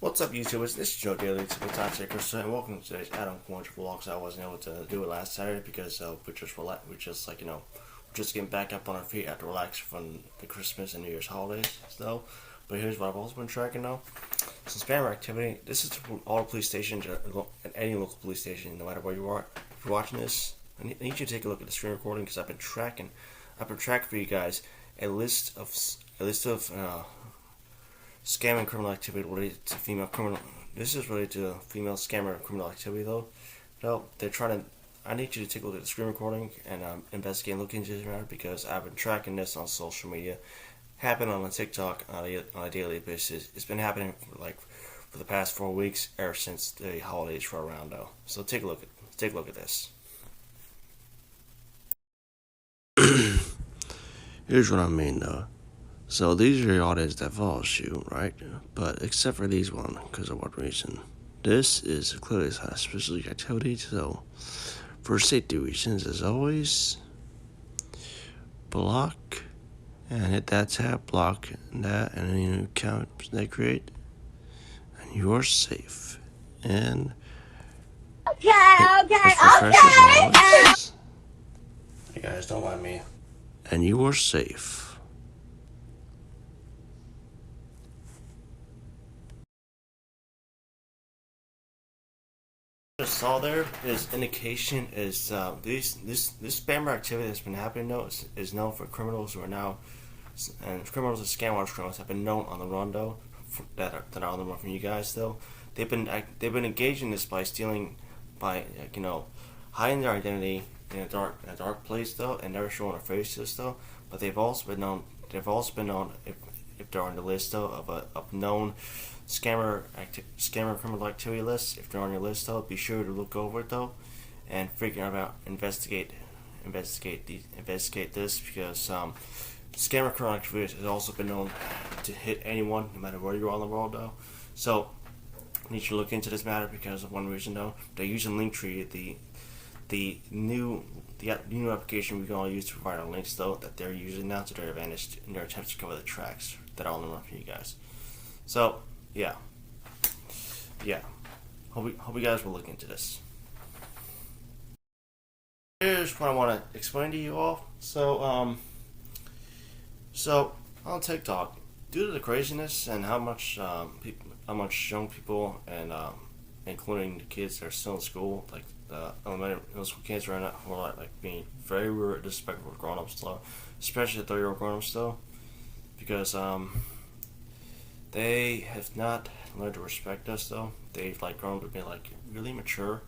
What's up, YouTubers? This is Joe Daily, to the so and welcome to today's add-on Corner Vlogs. I wasn't able to do it last Saturday because we're just getting back up on our feet after relaxing from the Christmas and New Year's holidays, though. But here's what I've also been tracking now. Some spammer activity. This is all the police stations at any local police station, no matter where you are. If you're watching this, I need you to take a look at the screen recording because I've been tracking for you guys a list of scam and criminal activity related to female criminal. This is related to female scammer and criminal activity, though. No, they're trying to. I need you to take a look at the screen recording and investigate and look into this matter because I've been tracking this on social media. Happened on TikTok on a daily basis. It's been happening for the past 4 weeks, ever since the holidays were around, though. So take a look at this. Here's what I mean, though. So these are the audience that follows you, right? But except for these one, because of what reason? This is clearly a specific activity, so for safety reasons, as always, block and hit that tab, block that, and any new account they create, and you're safe. And Okay. You guys don't mind me. And you are safe. Just saw there is indication is this spammer activity that's been happening though is known for criminals who are now and criminals and scam artist criminals have been known on the run though that are on the run from you guys though. They've been engaging this by stealing by hiding their identity in a dark place though and never showing their faces though. But they've also been known if they're on the list though of known scammer criminal activity list. If they're on your list though, be sure to look over it though and figure out investigate this because scammer criminal activity has also been known to hit anyone no matter where you are in the world though. So I need you to look into this matter because of one reason though. They're using Linktree, the new application we can all use to provide our links though that they're using now to their advantage in their attempts to cover the tracks that are on the run for you guys. So yeah. Hope you guys will look into this. Here's what I want to explain to you all. So on TikTok, due to the craziness and how much young people and including the kids that are still in school, like the elementary middle school kids right now, who are like being very rude, disrespectful to grown-ups though, especially the 30-year-old grown-ups though, because they have not learned to respect us though. They've grown to be really mature,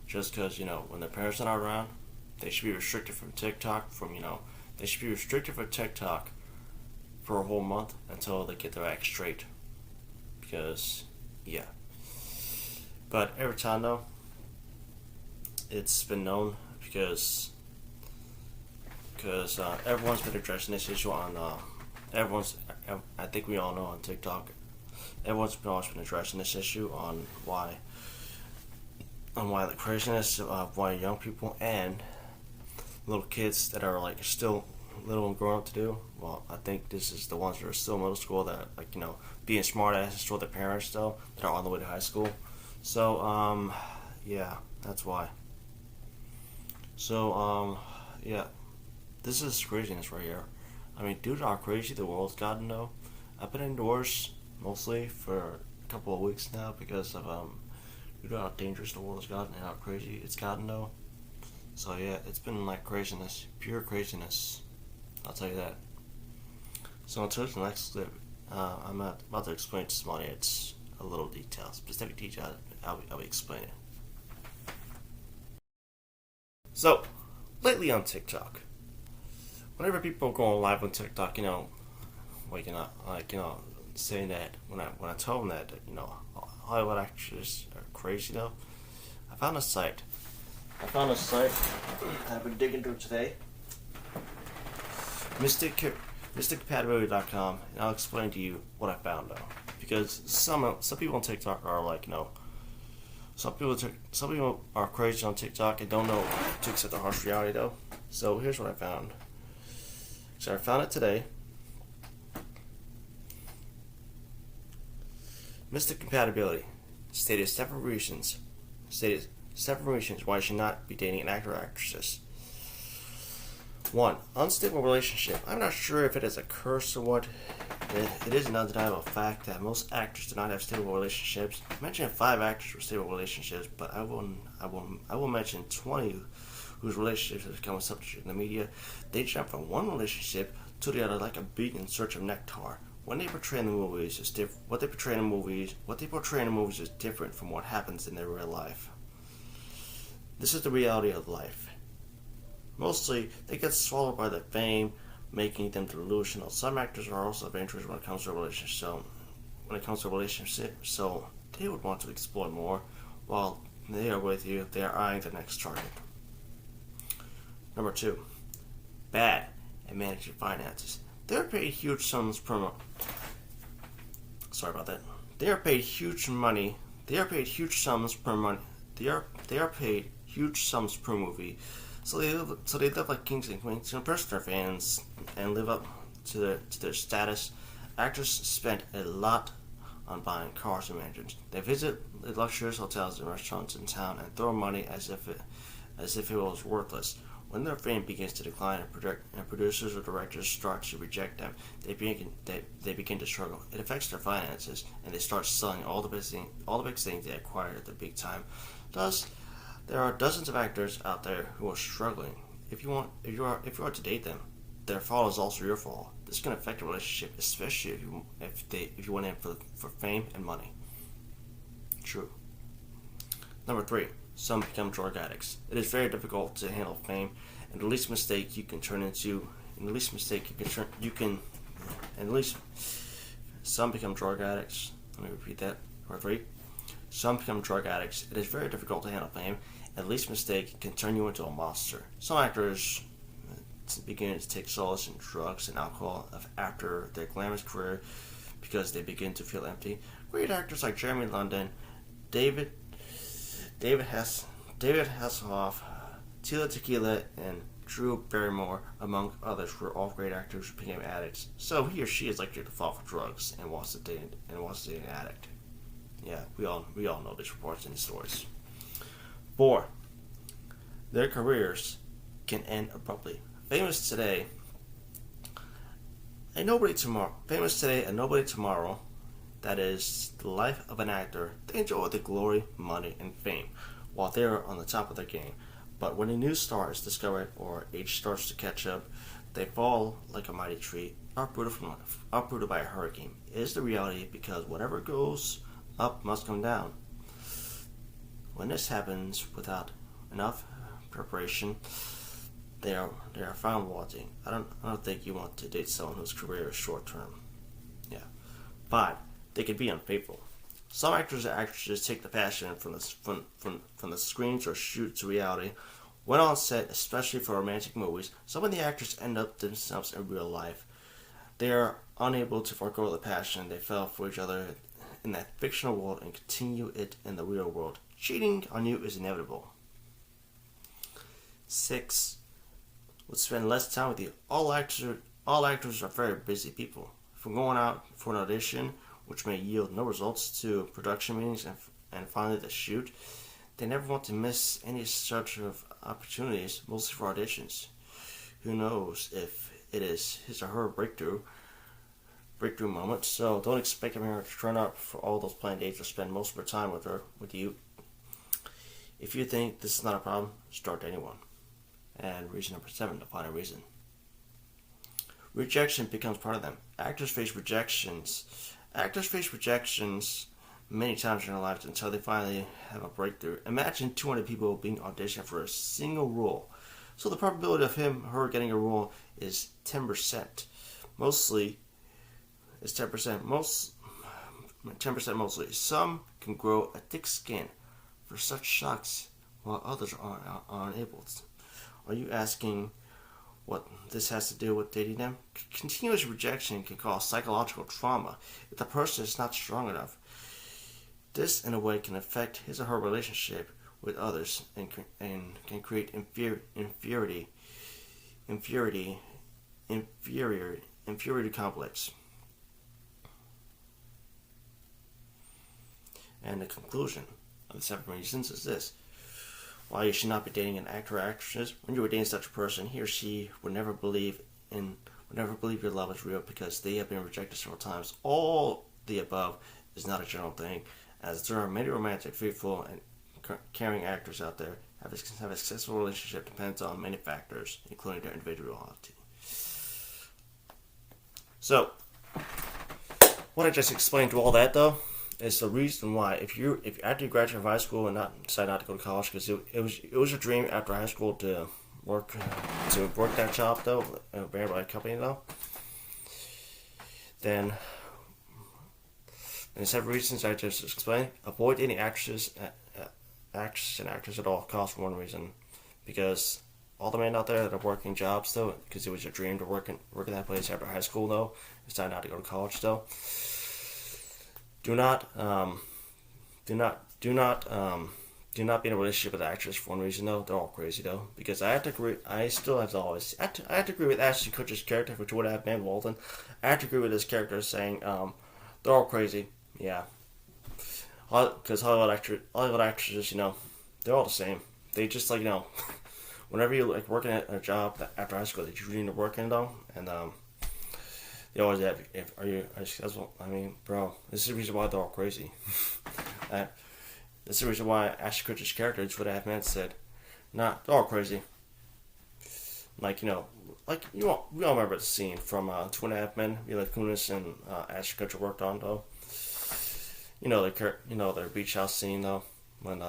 just because when their parents are not around, they should be restricted from TikTok. They should be restricted from TikTok for a whole month until they get their act straight. Because but every time though, it's been known because everyone's been addressing this issue on I think we all know on TikTok. Everyone's always been addressing this issue on why the craziness of why young people and little kids that are still little and grown up to do. Well, I think this is the ones that are still middle school that being smart asses toward their parents though that are on the way to high school. So that's why. So this is craziness right here. I mean, due to how crazy the world's gotten though, I've been indoors mostly for a couple of weeks now because of due to how dangerous the world has gotten and how crazy it's gotten though. So yeah, it's been craziness, pure craziness. I'll tell you that. So until the next clip, I'm about to explain to somebody it's a little detail, specific detail. I'll be explaining. So lately on TikTok, whenever people go on live on TikTok, waking up, saying that when I tell them that Hollywood actors are crazy though, I found a site I've been digging through today, mysticcompatibility.com, and I'll explain to you what I found though, because some people on TikTok are some people are crazy on TikTok and don't know to accept the harsh reality though. So here's what I found. So I found it today. Mystic compatibility. Stated several reasons. Stated several reasons why you should not be dating an actor or actress. 1. Unstable relationship. I'm not sure if it is a curse or what. It is an undeniable fact that most actors do not have stable relationships. I mentioned 5 actors with stable relationships, but I will mention 20 whose relationships have become a subject in the media. They jump from one relationship to the other like a bee in search of nectar. When they portray in the movies is different. What they portray in the movies is different from what happens in their real life. This is the reality of life. Mostly, they get swallowed by the fame, making them delusional. Some actors are also adventurous when it comes to a relationship. So they would want to explore more. While they are with you, they are eyeing the next target. Number 2, bad at managing finances. They are paid huge sums per month. Sorry about that. They are paid huge money. They are paid huge sums per month. They are paid huge sums per movie. So they live like kings and queens to impress their fans and live up to their status. Actors spend a lot on buying cars and mansions. They visit the luxurious hotels and restaurants in town and throw money as if it was worthless. When their fame begins to decline and producers or directors start to reject them, they begin to struggle. It affects their finances, and they start selling all the big things they acquired at the big time. Thus, there are dozens of actors out there who are struggling. If you are to date them, their fall is also your fall. This can affect a relationship, especially if you want in for fame and money. True. Number 3. Some become drug addicts. It is very difficult to handle fame, and the least mistake some become drug addicts. Let me repeat that. Number 3. Some become drug addicts. It is very difficult to handle fame, and the least mistake can turn you into a monster. Some actors begin to take solace in drugs and alcohol after their glamorous career because they begin to feel empty. Great actors like Jeremy London, David Hasselhoff, Tila Tequila, and Drew Barrymore, among others, were all great actors who became addicts. So he or she is likely to fall for drugs and wants to date an addict. Yeah, we all know these reports and these stories. 4. Their careers can end abruptly. Famous today, and nobody tomorrow. That is the life of an actor. They enjoy the glory, money, and fame while they are on the top of their game. But when a new star is discovered or age starts to catch up, they fall like a mighty tree, uprooted by a hurricane. It is the reality because whatever goes up must come down. When this happens without enough preparation, they are found wanting. I don't think you want to date someone whose career is short term. Yeah. 5. They can be unfaithful. Some actors or actresses take the passion from the screens or shoot to reality. When on set, especially for romantic movies, some of the actors end up themselves in real life. They are unable to forego the passion they felt for each other in that fictional world and continue it in the real world. Cheating on you is inevitable. 6. Would spend less time with you. All actors are very busy people. From going out for an audition, which may yield no results, to production meetings and finally the shoot, they never want to miss any such of opportunities, mostly for auditions. Who knows if it is his or her breakthrough moment, so don't expect him to turn up for all those planned dates or spend most of her time with you. If you think this is not a problem, start anyone. And reason number 7, the final reason. Rejection becomes part of them. Actors face rejections many times in their lives until they finally have a breakthrough. Imagine 200 people being auditioned for a single role. So the probability of him or her getting a role is 10%. Mostly, it's 10%. 10% mostly. Some can grow a thick skin for such shocks, while others are unable to. Are you asking what this has to do with dating them? Continuous rejection can cause psychological trauma if the person is not strong enough. This, in a way, can affect his or her relationship with others and can create inferiority complex. And the conclusion of the 7 reasons is this: why you should not be dating an actor or actress. When you are dating such a person, he or she would never believe your love is real because they have been rejected several times. All the above is not a general thing, as there are many romantic, faithful, and caring actors out there. Have a successful relationship depends on many factors, including their individuality. So, what I just explained to all that though is the reason why if after you graduate from high school and decide not to go to college because it was a dream after high school to work that job though, ran by a company though, then the 7 reasons I just explained: avoid any actresses and actors at all costs for one reason, because all the men out there that are working jobs though, because it was your dream to work in that place after high school though, decide not to go to college though. Do not be in a relationship with an actress for one reason though. They're all crazy though. Because I have to agree. I have to agree with Ashton Kutcher's character, which would have been Walden. I have to agree with his character saying they're all crazy. Yeah. Because Hollywood actresses, they're all the same. They just whenever you working at a job after high school that you need to work in though, and they always have. Are you successful? I mean, bro, this is the reason why they're all crazy. This is the reason why Ashton Kutcher's character, which would have meant, said, "Nah, they're all crazy." We all remember the scene from 2.5 Men. Mila Kunis and Ashton Kutcher worked on though. Their beach house scene though, when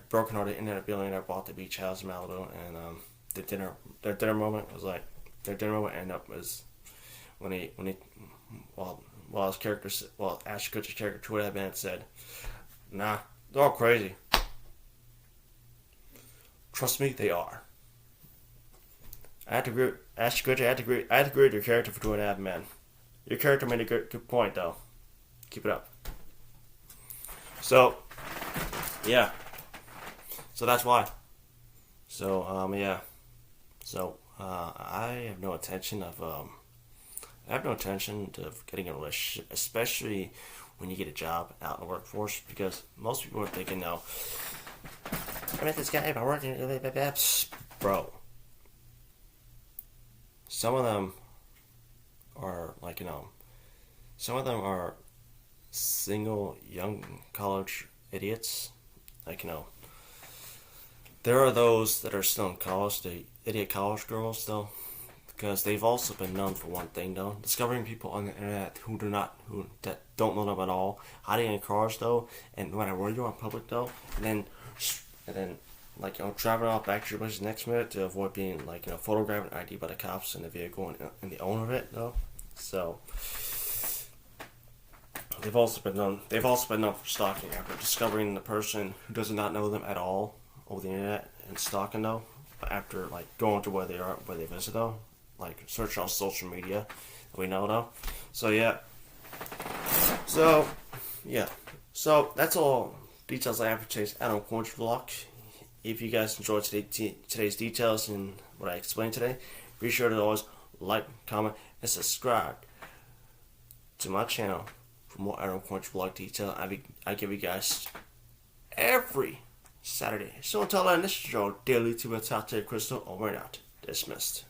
broken-hearted internet billionaire bought the beach house in Malibu, and their dinner moment was ended up was when Ashton Kutcher's character would have been said, "Nah, they're all crazy. Trust me, they are." I had to agree. Ashton Kutcher, I had to agree with your character for 2.5 Men. Your character made a good point though. Keep it up. So, yeah. So that's why. So, yeah. So, I have no intention of getting a relationship, especially when you get a job out in the workforce, because most people are thinking, no, I met this guy, I'm working, bro. Some of them are single young college idiots. There are those that are still in college, the idiot college girls though, because they've also been known for one thing though: discovering people on the internet who don't know them at all, hiding in cars though, and when I were you in public though, and then driving off back to your place the next minute to avoid being photographed and ID by the cops in the vehicle and the owner of it though. So they've also been known for stalking after discovering the person who does not know them at all over the internet and stalking though, after going to where they visit though, search on social media. We know though. So yeah. So that's all details I have for today's Adam Cornish vlog. If you guys enjoyed today's details and what I explained today, be sure to always like, comment, and subscribe to my channel for more Adam Cornish vlog detail. I give you guys every Saturday. So until then, this is your daily 2 minutes out there, Crystal. Over and out. Dismissed.